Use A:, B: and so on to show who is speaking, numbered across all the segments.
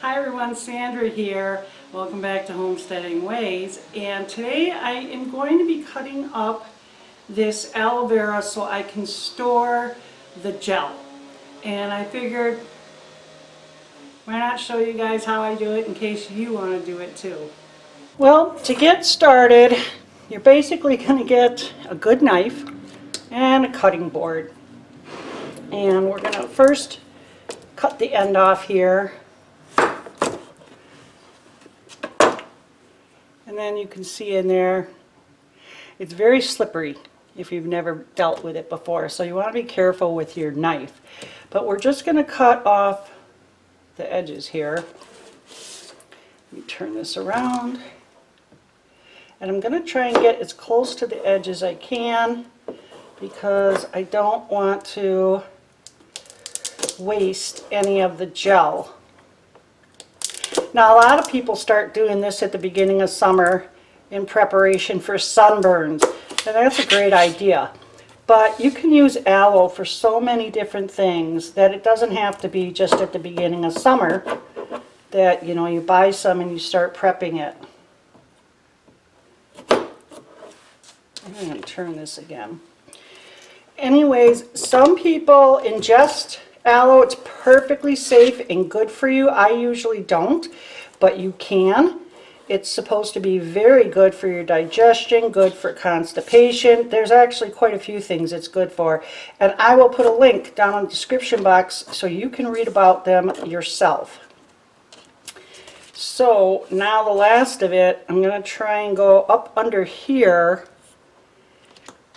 A: Hi everyone, Sandra here. Welcome back to Homesteading Ways. And today I am going to be cutting up this aloe vera so I can store the gel. And I figured, why not show you guys how I do it in case you want to do it too. Well, to get started, you're basically going to get a good knife and a cutting board. And we're going to first cut the end off here. And then you can see in there, it's very slippery if you've never dealt with it before. So you want to be careful with your knife. But we're just going to cut off the edges here. Let me turn this around. And I'm going to try and get as close to the edge as I can because I don't want to waste any of the gel. Now, a lot of people start doing this at the beginning of summer in preparation for sunburns, and that's a great idea. But you can use aloe for so many different things that it doesn't have to be just at the beginning of summer that, you know, you buy some and you start prepping it. I'm going to turn this again. Anyways, some people ingest aloe. It's perfectly safe and good for you. I usually don't, but you can. It's supposed to be very good for your digestion, good for constipation. There's actually quite a few things it's good for. And I will put a link down in the description box so you can read about them yourself. So now the last of it, I'm going to try and go up under here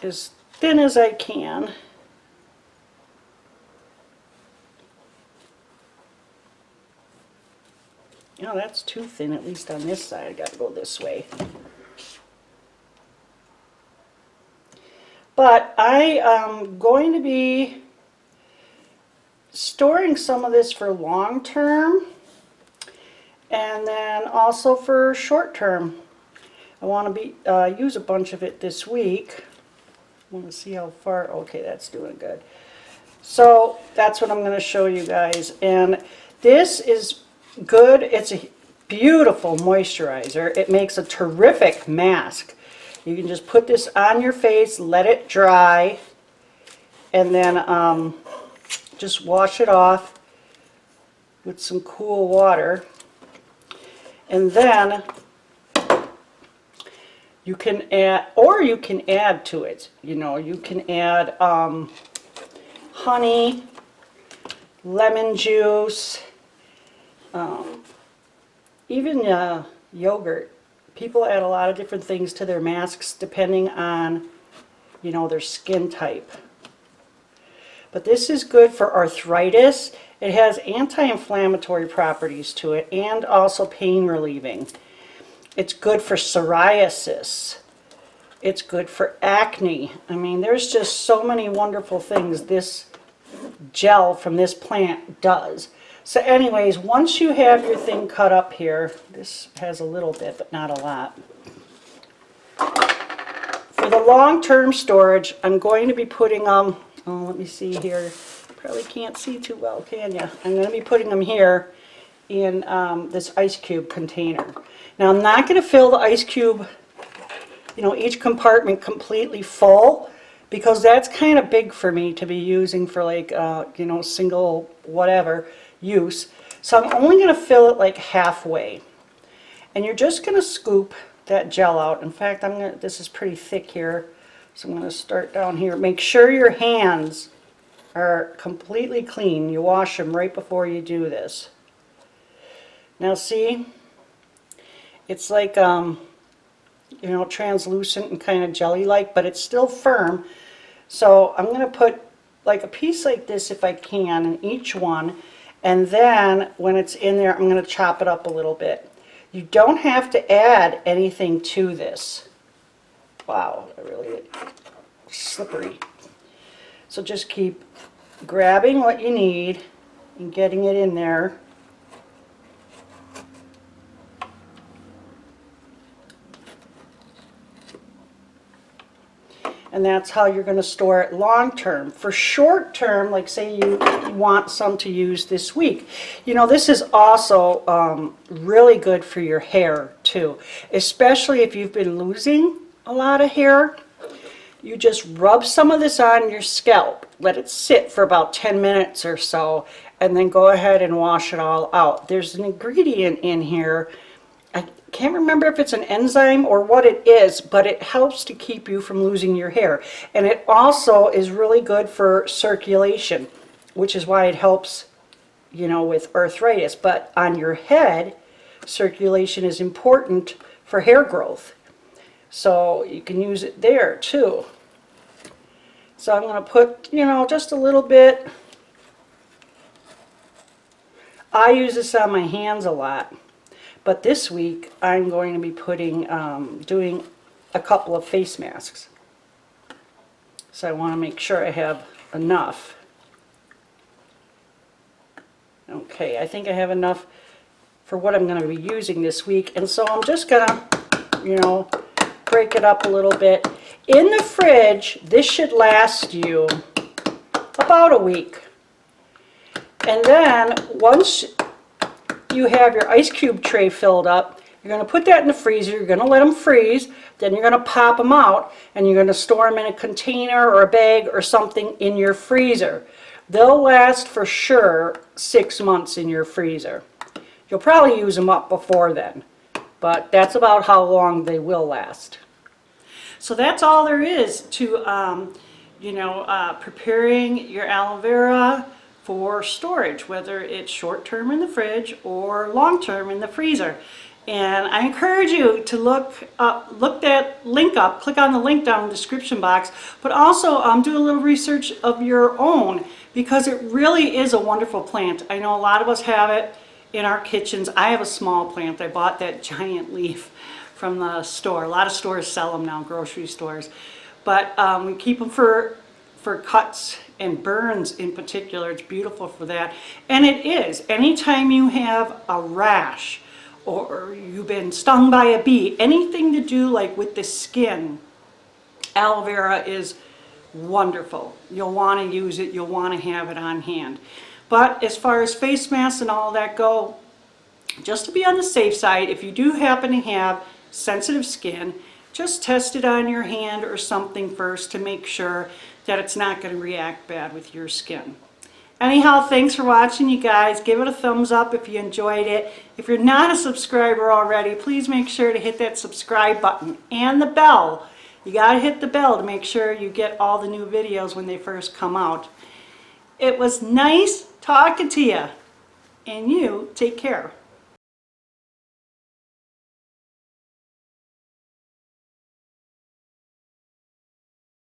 A: as thin as I can. No, that's too thin, at least on this side. I got to go this way. But I am going to be storing some of this for long term and then also for short term. I want to use a bunch of it this week. I want to see how far. Okay, that's doing good. So that's what I'm going to show you guys. And this is good. It's a beautiful moisturizer. It makes a terrific mask. You can just put this on your face, let it dry, and then just wash it off with some cool water. And then you can add, or you can add to it. You know, you can add honey, lemon juice, even yogurt. People add a lot of different things to their masks depending on, you know, their skin type. But this is good for arthritis. It has anti-inflammatory properties to it and also pain relieving. It's good for psoriasis. It's good for acne. I mean, there's just so many wonderful things this gel from this plant does. So anyways, once you have your thing cut up here, this has a little bit, but not a lot. For the long-term storage, I'm going to be putting them, let me see here. Probably can't see too well, can you? I'm going to be putting them here in this ice cube container. Now, I'm not going to fill the ice cube, you know, each compartment completely full, because that's kind of big for me to be using for like, you know, single whatever use. So I'm only going to fill it like halfway. And you're just going to scoop that gel out. In fact, this is pretty thick here, so I'm going to start down here. Make sure your hands are completely clean. You wash them right before you do this. Now see, it's like, you know, translucent and kind of jelly-like, but it's still firm. So I'm going to put like a piece like this, if I can, in each one. And then when it's in there, I'm going to chop it up a little bit. You don't have to add anything to this. Wow, really slippery. So just keep grabbing what you need and getting it in there. And that's how you're going to store it long term. For short term, like say you want some to use this week, you know, this is also really good for your hair too, especially if you've been losing a lot of hair. You just rub some of this on your scalp, let it sit for about 10 minutes or so, and then go ahead and wash it all out. There's an ingredient in here, I can't remember if it's an enzyme or what it is, but it helps to keep you from losing your hair. And it also is really good for circulation, which is why it helps, you know, with arthritis. But on your head, circulation is important for hair growth. So you can use it there too. So I'm going to put, you know, just a little bit. I use this on my hands a lot. But this week I'm going to be putting, doing a couple of face masks. So I want to make sure I have enough. Okay, I think I have enough for what I'm going to be using this week. And so I'm just going to, you know, break it up a little bit. In the fridge, this should last you about a week. And then once you have your ice cube tray filled up, you're going to put that in the freezer, you're going to let them freeze, then you're going to pop them out, and you're going to store them in a container or a bag or something in your freezer. They'll last for sure 6 months in your freezer. You'll probably use them up before then, but that's about how long they will last. So that's all there is to, preparing your aloe vera for storage, whether it's short-term in the fridge or long-term in the freezer. And I encourage you to look that link up, click on the link down in the description box, but also do a little research of your own, because it really is a wonderful plant. I know a lot of us have it in our kitchens. I have a small plant. I bought that giant leaf from the store. A lot of stores sell them now, grocery stores. But we keep them for cuts and burns in particular. It's beautiful for that. And it is. Anytime you have a rash or you've been stung by a bee, anything to do like with the skin, aloe vera is wonderful. You'll want to use it. You'll want to have it on hand. But as far as face masks and all that go, just to be on the safe side, if you do happen to have sensitive skin, just test it on your hand or something first to make sure that it's not going to react bad with your skin. Anyhow, thanks for watching, you guys. Give it a thumbs up if you enjoyed it. If you're not a subscriber already, please make sure to hit that subscribe button and the bell. You got to hit the bell to make sure you get all the new videos when they first come out. It was nice talking to you, and you take care.